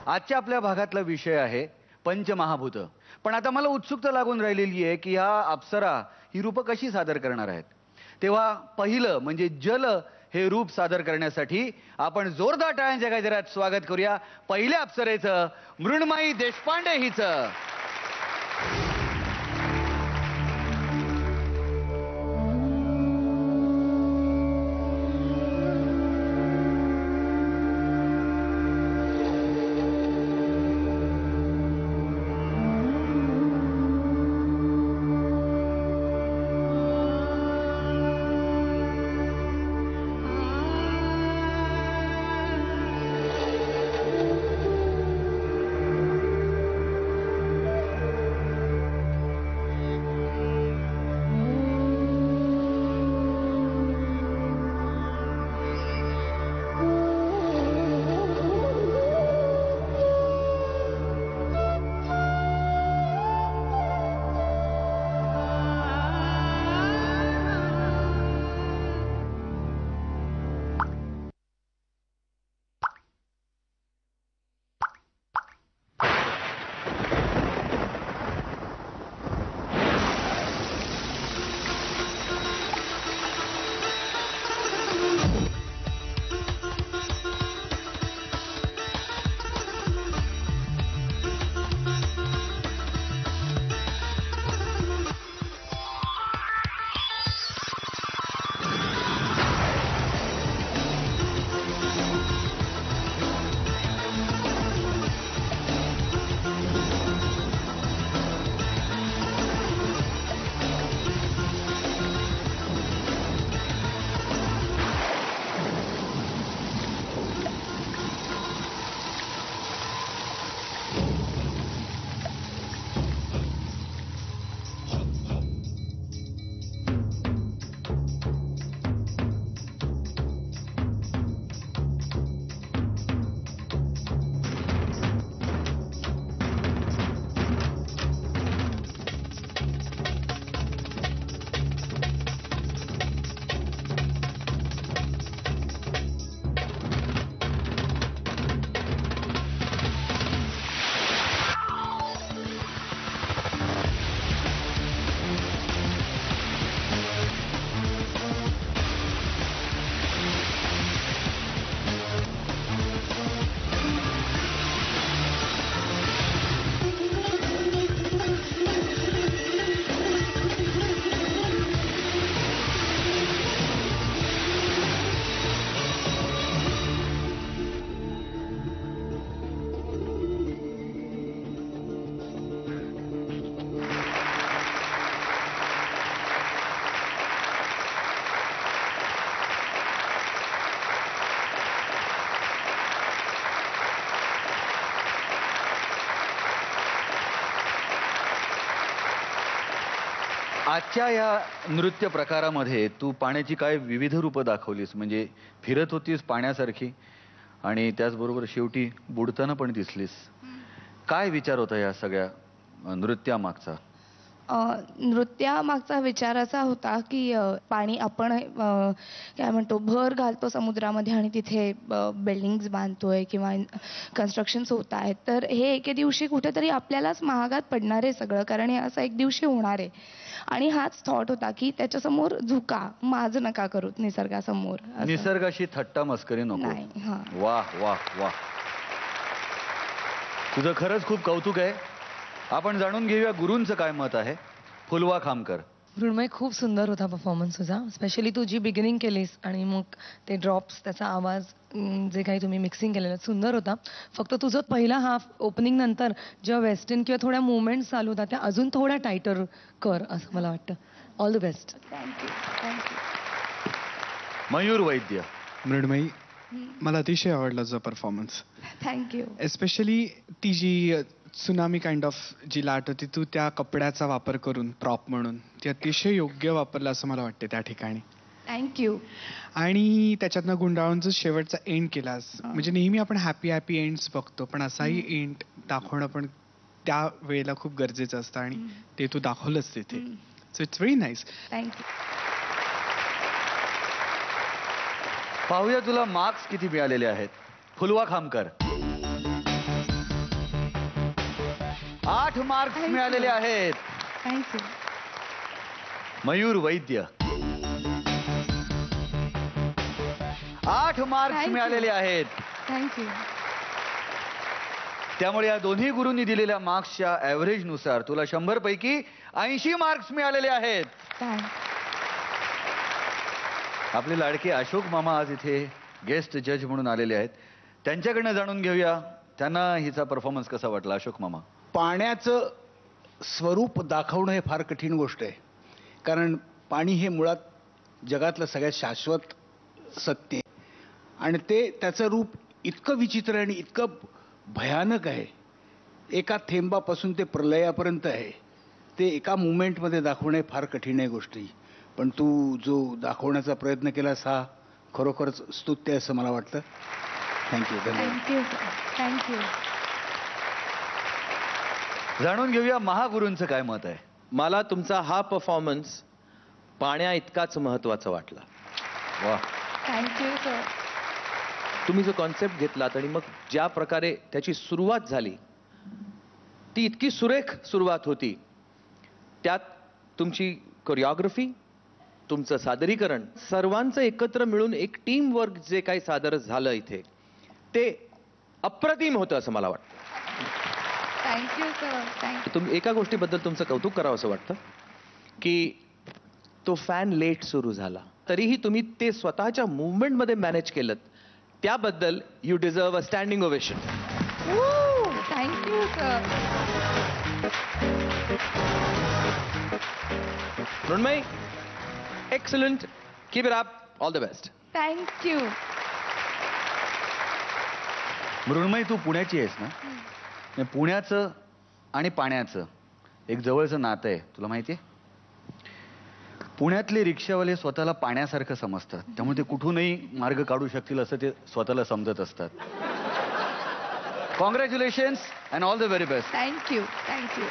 आजच्या आपल्या भागातला विषय आहे पंचमहाभूत. पण आता मला उत्सुकता लागून राहिलेली आहे की ह्या अप्सरा ही रूप कशी सादर करणार आहेत. तेव्हा पहिलं म्हणजे जल हे रूप सादर करण्यासाठी आपण जोरदार टाळ्यांच्या गजरात स्वागत करूया पहिल्या अप्सरेचं, मृण्मयी देशपांडे हिचं. आजच्या या नृत्य प्रकारामध्ये तू पाण्याची काय विविध रूपं दाखवलीस. म्हणजे फिरत होतीस पाण्यासारखी आणि त्याचबरोबर शेवटी बुडताना पण दिसलीस. काय विचार होता या सगळ्या नृत्यामागचा. नृत्यामागचा विचार असा होता की पाणी आपण काय म्हणतो भर घालतो समुद्रामध्ये आणि तिथे बिल्डिंग्स बांधतोय किंवा कन्स्ट्रक्शन्स होत आहेत. तर हे एके दिवशी कुठेतरी आपल्यालाच महागात पडणार आहे सगळं, कारण हे असं एक दिवशी होणार आहे. आणि हाच थॉट होता की त्याच्यासमोर झुका, माज नका करू निसर्गासमोर. निसर्गाशी थट्टा मस्करी नको. वाह वाह वाह, तुझं खरंच खूप कौतुक आहे. आपण जाणून घेऊया गुरूंचं काय मत आहे. फुलवा खामकर. मृण्मयी, खूप सुंदर होता परफॉर्मन्स तुझा. स्पेशली तू जी बिगिनिंग केलीस आणि मग ते ड्रॉप्स, त्याचा आवाज, जे काही तुम्ही मिक्सिंग केलेलं सुंदर होता. फक्त तुझं पहिला हाफ ओपनिंग नंतर जेव्हा वेस्टर्न किंवा थोड्या मुवमेंट्स चालू होता त्या अजून थोड्या टायटर कर असं मला वाटतं. All the best. Thank you thank you. Mayur Vaidya. Mrinmayi, मला अतिशय आवडला तुझा परफॉर्मन्स. थँक्यू. एस्पेशली ती जी सुनामी काइंड ऑफ जी लाट होती, तू त्या कपड्याचा वापर करून प्रॉप म्हणून ती अतिशय योग्य वापरलं असं मला वाटते त्या ठिकाणी. थँक्यू. आणि त्याच्यातनं गुंडाळून जो शेवटचा एंड केलास, म्हणजे नेहमी आपण हॅपी हॅपी एंड्स बघतो, पण असाही एंड दाखवणं पण त्या वेळेला खूप गरजेचं असतं आणि ते तू दाखवलंस तिथे. So it's very nice. Thank you. पाहूया तुला मार्क्स किती मिळालेले आहेत. फुलवा खामकर. 8 marks Thank you. मिळालेले आहेत. Thank you. Mayur Vaidya 8 marks Thank you. मिळालेले आहेत. थँक्यू. त्यामुळे या दोन्ही गुरूंनी दिलेल्या मार्क्सच्या ऍव्हरेज नुसार तुला 100 पैकी 80 मार्क्स मिळालेले आहेत. थँक्स. आपले लाडके अशोक मामा आज इथे गेस्ट जज म्हणून आलेले आहेत. त्यांच्याकडनं जाणून घेऊया त्यांना हिचा परफॉर्मन्स कसा वाटला. अशोक मामा. पाण्याचं स्वरूप दाखवणं हे फार कठीण गोष्ट आहे, कारण पाणी हे मुळात जगातलं सगळ्यात शाश्वत सत्य आहे आणि ते त्याचं रूप इतकं विचित्र आहे आणि इतकं भयानक आहे. एका थेंबापासून ते प्रलयापर्यंत आहे. ते एका मुमेंटमध्ये दाखवणं हे फार कठीण आहे गोष्टी. पण तू जो दाखवण्याचा प्रयत्न केलास हा खरोखरच स्तुत्य आहे असं मला वाटतं. थँक्यू. धन्यवाद. Thank you sir. थँक्यू. जाणून घेऊया महागुरूंचं काय मत आहे. मला तुमचा हा परफॉर्मन्स पाण्या इतकाच महत्वाचा वाटला. वा. Thank you sir. तुम्ही जो कॉन्सेप्ट घेतलात आणि मग ज्या प्रकारे त्याची सुरुवात झाली ती इतकी सुरेख सुरुवात होती. त्यात तुमची कोरिओग्राफी, तुमचं सादरीकरण, सर्वांचं एकत्र मिळून एक टीम वर्क जे काही सादर झालं इथे ते अप्रतिम होतं असं मला वाटतं. Thank you sir. थँक्यू. तुम्ही एका गोष्टीबद्दल तुमचं कौतुक करावं असं वाटतं की तो फॅन लेट सुरू झाला तरीही तुम्ही ते स्वतःच्या मुवमेंटमध्ये मॅनेज केलं. त्याबद्दल you deserve a standing ovation. Thank you sir. Mrinmayi, excellent. Keep it up. All the best. Thank you. Mrinmayi, तू पुण्याची आहेस ना. म्हणजे पुण्याचं आणि पाण्याचं एक जवळचं नातं आहे, तुला माहिती आहे. पुण्यातले रिक्षावाले स्वतःला पाण्यासारखं समजतात, त्यामुळे ते कुठूनही मार्ग काढू शकतील असं ते स्वतःला समजत असतात. Congratulations and all the very best. Thank you. Thank you.